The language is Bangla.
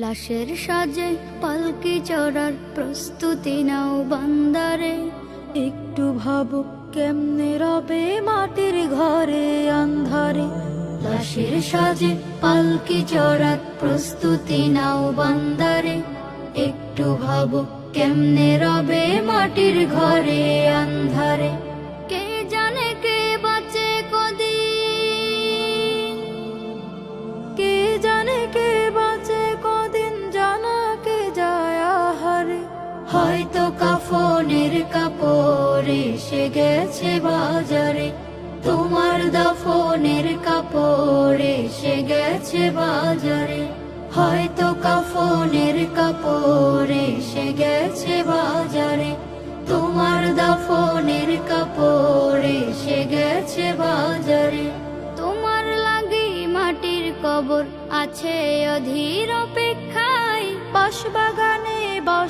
লাশের সাজে পালকি চড়ার প্রস্তুতি নাও বান্দারে। একটু ভাবো কেমনে রবে মাটির ঘরে আন্ধারে। লাশের সাজে পালকি চড়ার প্রস্তুতি নাও বান্দারে। একটু ভাবো কেমনে রবে মাটির ঘরে আন্ধারে। কে জানে কে বাঁচে কদিন, কে জানে কে বাঁচে কদিন, জানা কে যায় আহারে। হয়তো কাফনের কাপড় এসে গেছে বাজারে, তোমার দাফনের কাপড় এসে গেছে বাজারে। হয়তো কাফনের কাপড় এসে গেছে বাজারে, তোমার দাফনের কাপড় এসে গেছে বাজারে। তোমার লাগি মাটির কবর আছে অধীর অপেক্ষায়, বাঁশবাগানে বাস